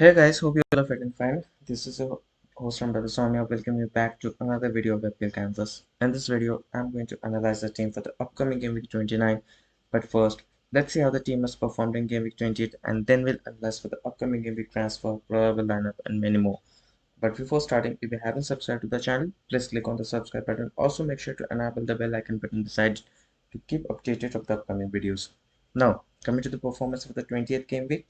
Hey guys, hope you all are feeling fine. This is your host from Brother Sonia. Welcome you back to another video of FPL Canvas. In this video, I'm going to analyze the team for the upcoming Game Week 29. But first, let's see how the team has performed in Game Week 28, and then we'll analyze for the upcoming Game Week transfer, probable lineup, and many more. But before starting, if you haven't subscribed to the channel, please click on the subscribe button. Also, make sure to enable the bell icon button beside to keep updated of the upcoming videos. Now, coming to the performance of the 28th Game Week.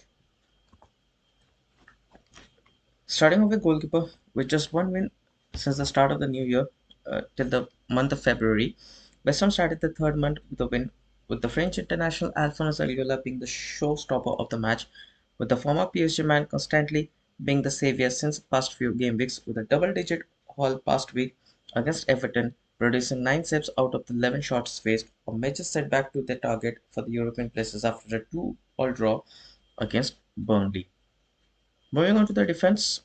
Starting off with goalkeeper, with just one win since the start of the new year till the month of February, West Ham started the third month with a win, with the French international Alphonse Areola being the showstopper of the match, with the former PSG man constantly being the savior since the past few game weeks, with a double-digit haul past week against Everton, producing 9 saves out of the 11 shots faced, a major setback to their target for the European places after a 2-all draw against Burnley. Moving on to the defense,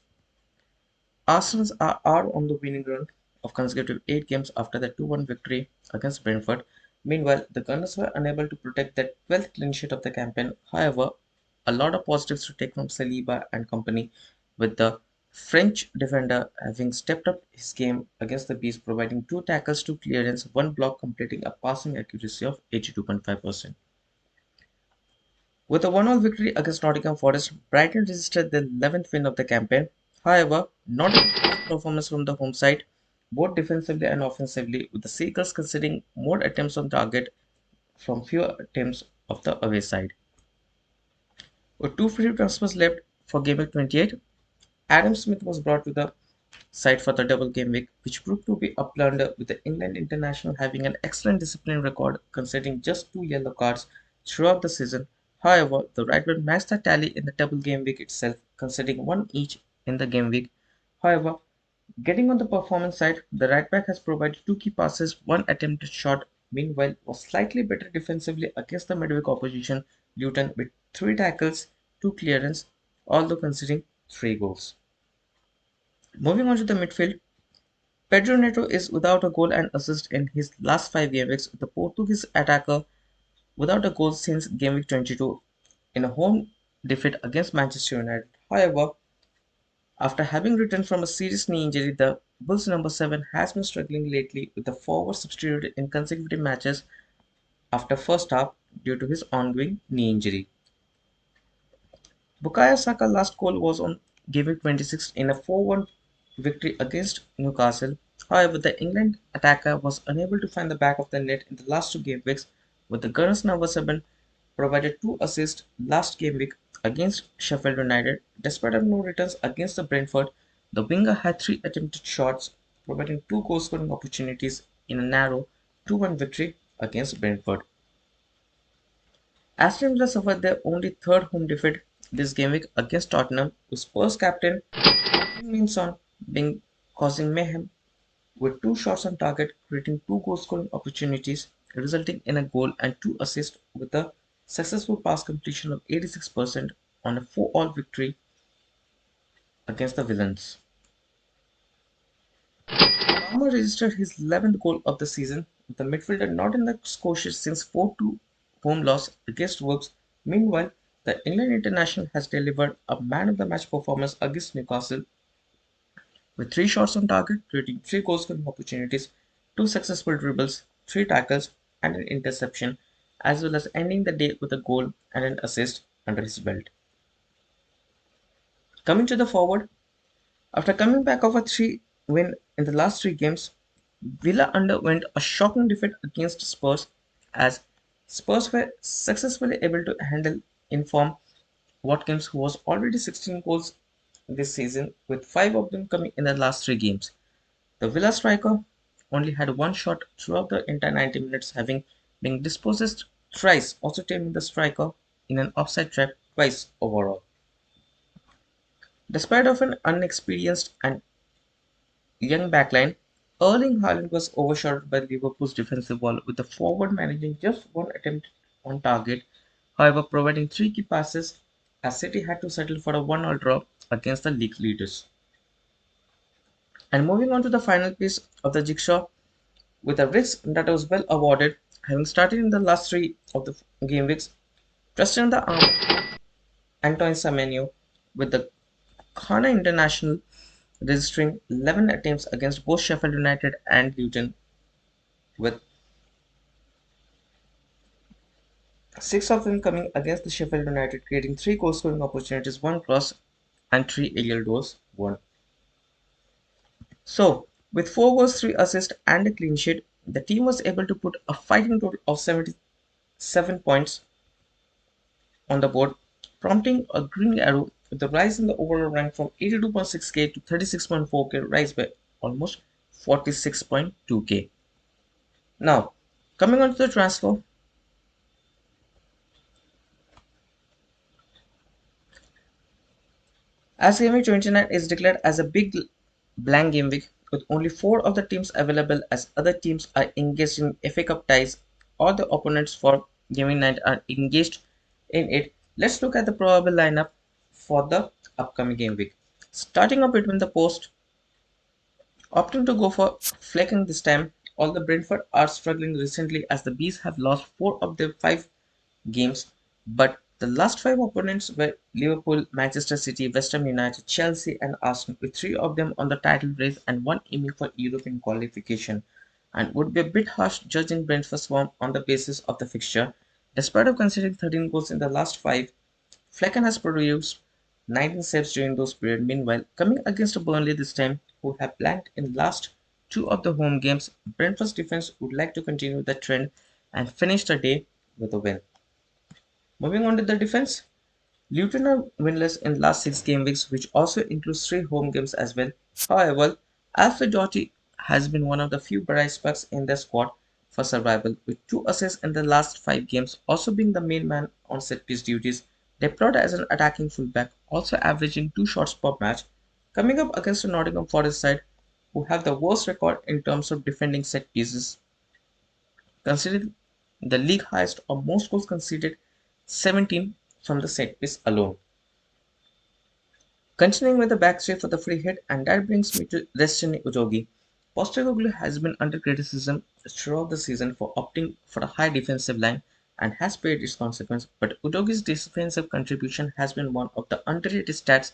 Arsenal are on the winning run of consecutive 8 games after the 2-1 victory against Brentford. Meanwhile, the Gunners were unable to protect their 12th clean sheet of the campaign. However, a lot of positives to take from Saliba and company, with the French defender having stepped up his game against the Bees, providing 2 tackles, 2 clearance, 1 block, completing a passing accuracy of 82.5%. With a 1-all victory against Nottingham Forest, Brighton registered their 11th win of the campaign. However, not a good performance from the home side, both defensively and offensively, with the Seagulls conceding more attempts on target from fewer attempts of the away side. With 2 free transfers left for Game Week 28, Adam Smith was brought to the side for the double game week, which proved to be a blunder, with the England international having an excellent discipline record, conceding just 2 yellow cards throughout the season. However, the right-back matched the tally in the double game week itself, conceding 1 each in the game week. However, getting on the performance side, the right-back has provided 2 key passes, 1 attempted shot. Meanwhile, was slightly better defensively against the midweek opposition, Luton, with 3 tackles, 2 clearance, although conceding 3 goals. Moving on to the midfield, Pedro Neto is without a goal and assist in his last 5 game weeks, the Portuguese attacker without a goal since game week 22 in a home defeat against Manchester United. However, after having returned from a serious knee injury, the Bulls number 7 has been struggling lately, with the forward substituted in consecutive matches after first half due to his ongoing knee injury. Bukayo Saka's last goal was on game week 26 in a 4-1 victory against Newcastle. However, the England attacker was unable to find the back of the net in the last 2 game weeks, with the Gunners number 7 provided 2 assists last game week against Sheffield United. Despite no returns against the Brentford, the winger had 3 attempted shots, providing 2 goal scoring opportunities in a narrow 2-1 victory against Brentford. Aston Villa suffered their only third home defeat this game week against Tottenham, with Spurs captain Min-son being causing mayhem with 2 shots on target, creating 2 goal scoring opportunities, resulting in a goal and 2 assists, with a successful pass completion of 86% on a 4-all victory against the Villains. Palmer registered his 11th goal of the season, with the midfielder not in the score sheet since 4-2 home loss against Wolves. Meanwhile, the England international has delivered a man of the match performance against Newcastle, with 3 shots on target, creating 3 goal scoring opportunities, 2 successful dribbles, 3 tackles, and an interception, as well as ending the day with a goal and an assist under his belt. Coming to the forward, after coming back off a 3 win in the last 3 games, Villa underwent a shocking defeat against Spurs, as Spurs were successfully able to handle informed Watkins, who was already 16 goals this season, with 5 of them coming in the last 3 games. The Villa striker only had 1 shot throughout the entire 90 minutes, having been dispossessed thrice, also taming the striker in an offside trap twice overall. Despite of an unexperienced and young backline, Erling Haaland was overshadowed by Liverpool's defensive wall, with the forward managing just 1 attempt on target, however providing 3 key passes, as City had to settle for a 1-all draw against the league leaders. And moving on to the final piece of the jigsaw, with a risk that was well awarded, having started in the last 3 of the game weeks, trusting the arm Antoine Semenyo with the Ghana International registering 11 attempts against both Sheffield United and Luton, with 6 of them coming against the Sheffield United, creating 3 goal scoring opportunities, 1 cross, and 3 aerial duels won. So, with 4 goals, 3 assists, and a clean sheet, the team was able to put a fighting total of 77 points on the board, prompting a green arrow with the rise in the overall rank from 82.6k to 36.4k, rise by almost 46.2k. Now, coming on to the transfer, as Gameweek 29 is declared as a big blank game week with only 4 of the teams available as other teams are engaged in FA Cup ties or the opponents for Gaming Night are engaged in it. Let's look at the probable lineup for the upcoming game week. Starting up between the post, opting to go for Flecking this time, although Brentford are struggling recently as the Bees have lost 4 of their 5 games, but the last 5 opponents were Liverpool, Manchester City, West Ham United, Chelsea, and Arsenal, with 3 of them on the title race and 1 aiming for European qualification, and would be a bit harsh judging Brentford's form on the basis of the fixture. Despite of conceding 13 goals in the last 5, Flecken has produced 19 saves during those periods. Meanwhile, coming against a Burnley this time, who have blanked in last 2 of the home games, Brentford's defense would like to continue the trend and finish the day with a win. Moving on to the defense, Luton are winless in last 6 game weeks, which also includes 3 home games as well. However, Alfred Doughty has been one of the few bright sparks in their squad for survival, with 2 assists in the last 5 games, also being the main man on set piece duties, deployed as an attacking fullback, also averaging 2 shots per match, coming up against a Nottingham Forest side who have the worst record in terms of defending set pieces, considering the league highest or most goals conceded 17 from the set piece alone. Continuing with the back three for the free hit, and that brings me to Destiny Udogi. Postecoglou has been under criticism throughout the season for opting for a high defensive line and has paid its consequence, but Udogi's defensive contribution has been one of the underrated stats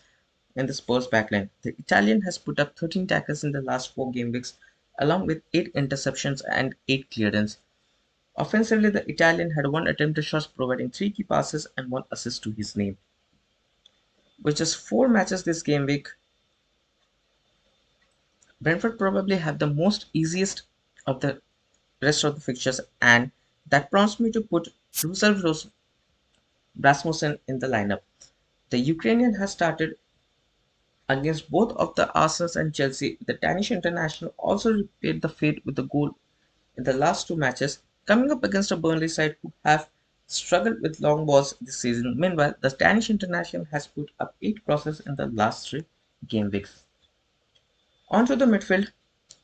in the Spurs backline. The Italian has put up 13 tackles in the last 4 game weeks, along with 8 interceptions and 8 clearances. Offensively, the Italian had 1 attempted shot, providing 3 key passes and 1 assist to his name. With just 4 matches this game week, Brentford probably have the most easiest of the rest of the fixtures, and that prompts me to put Russell Rasmussen in the lineup. The Ukrainian has started against both of the Arsenal and Chelsea. The Danish international also repaid the fate with a goal in the last 2 matches, coming up against a Burnley side who have struggled with long balls this season. Meanwhile, the Danish international has put up 8 crosses in the last 3 game weeks. Onto the midfield,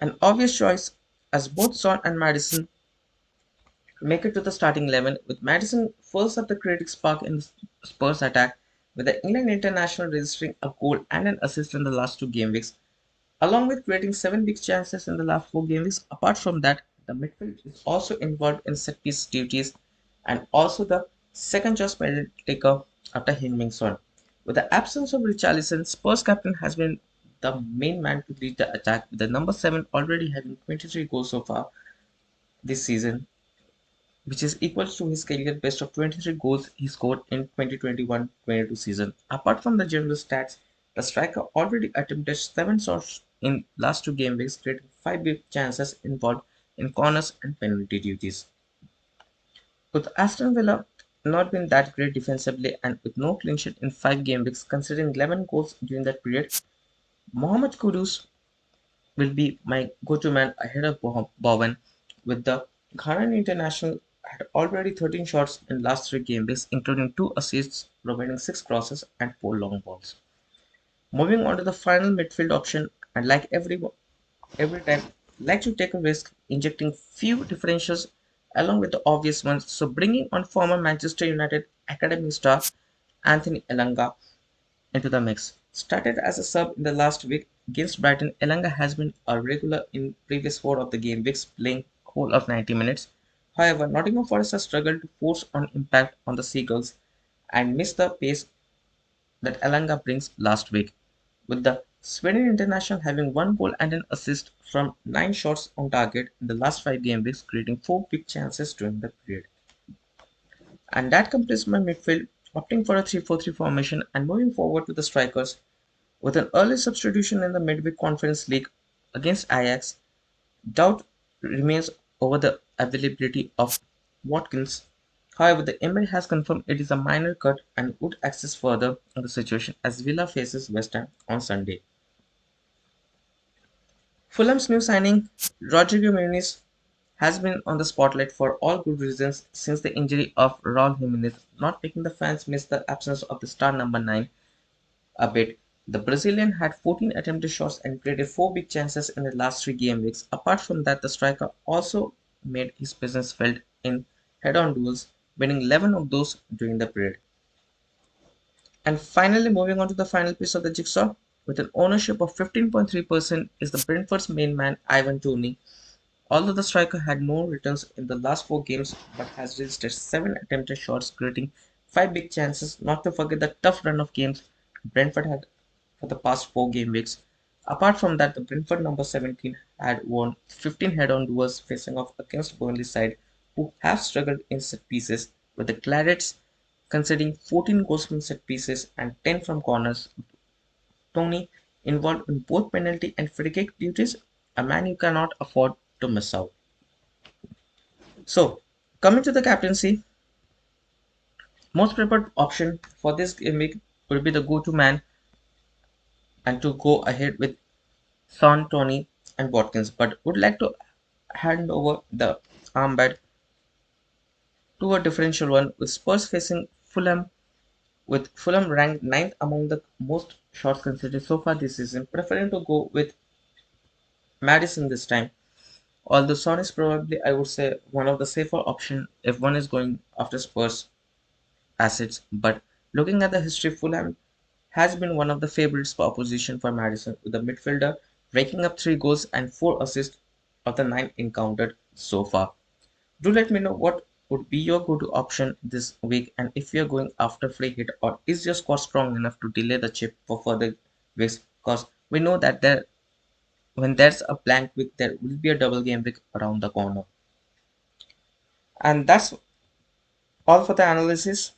an obvious choice as both Son and Madison make it to the starting 11, with Madison first up the critic spark in the Spurs attack, with the England international registering a goal and an assist in the last 2 game weeks, along with creating 7 big chances in the last 4 game weeks. Apart from that, the midfield is also involved in set piece duties and also the second choice medal taker after Heung-min Son. With the absence of Richarlison, Spurs captain has been the main man to lead the attack, with the number 7 already having 23 goals so far this season, which is equal to his career best of 23 goals he scored in 2021-22 season. Apart from the general stats, the striker already attempted 7 shots in last 2 game weeks, creating 5 big chances involved in corners and penalty duties. With Aston Villa not been that great defensively and with no clean sheet in 5 game weeks, considering 11 goals during that period, Mohamed Kudus will be my go-to man ahead of Bowen, with the Ghanaian international had already 13 shots in last 3 game weeks, including 2 assists, providing 6 crosses and 4 long balls. Moving on to the final midfield option, and like every time, like to take a risk injecting few differentials along with the obvious ones. So bringing on former Manchester United academy star Anthony Elanga into the mix. Started as a sub in the last week against Brighton, Elanga has been a regular in previous 4 of the game weeks, playing whole of 90 minutes. However, Nottingham Forest has struggled to force on impact on the Seagulls and missed the pace that Elanga brings last week. with the Sweden international having 1 goal and an assist from 9 shots on target in the last 5 game weeks, creating 4 big chances during the period. And that completes my midfield, opting for a 3-4-3 formation and moving forward with the strikers. With an early substitution in the midweek Conference League against Ajax, doubt remains over the availability of Watkins. However, the Emery has confirmed it is a minor cut and would assess further on the situation as Villa faces West Ham on Sunday. Fulham's new signing, Rodrigo Muniz, has been on the spotlight for all good reasons since the injury of Raul Jimenez, not making the fans miss the absence of the star number 9 a bit. The Brazilian had 14 attempted shots and created 4 big chances in the last 3 game weeks. Apart from that, the striker also made his presence felt in head-on duels, winning 11 of those during the period. And finally, moving on to the final piece of the jigsaw, with an ownership of 15.3%, is the Brentford's main man Ivan Toney. Although the striker had no returns in the last 4 games but has registered 7 attempted shots, creating 5 big chances, not to forget the tough run of games Brentford had for the past 4 game weeks. Apart from that, the Brentford number 17 had won 15 head-on duels facing off against Burnley side, who have struggled in set pieces, with the Clarets conceding 14 goals from set pieces and 10 from corners. Tony, involved in both penalty and free kick duties, a man you cannot afford to miss out. So, coming to the captaincy, most preferred option for this game week would be the go-to man and to go ahead with Son, Tony, and Watkins, but would like to hand over the armband to a differential one with Spurs facing Fulham, with Fulham ranked 9th among the most shots conceded so far this season, preferring to go with Madison this time. Although Son is probably, I would say, one of the safer option if one is going after Spurs assets, but looking at the history, Fulham has been one of the favorites for opposition for Madison, with the midfielder raking up 3 goals and 4 assists of the 9 encountered so far. Do let me know what would be your go-to option this week and if you're going after free hit or is your squad strong enough to delay the chip for further weeks, because we know that when there's a blank week there will be a double game week around the corner. And that's all for the analysis.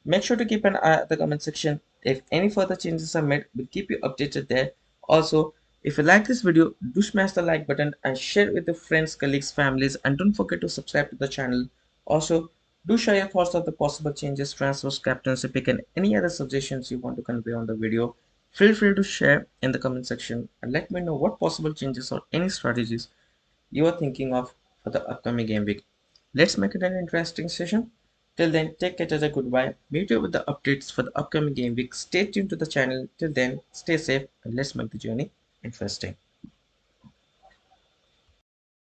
Make sure to keep an eye at the comment section. If any further changes are made, we'll keep you updated there. Also, if you like this video, do smash the like button and share it with your friends, colleagues, families, and don't forget to subscribe to the channel. Also, do share your thoughts of the possible changes, transfers, captaincy pick, and any other suggestions you want to convey on the video. Feel free to share in the comment section and let me know what possible changes or any strategies you are thinking of for the upcoming game week. Let's make it an interesting session. Till then, take care, a goodbye. Meet you with the updates for the upcoming game week. Stay tuned to the channel. Till then, stay safe and let's make the journey interesting.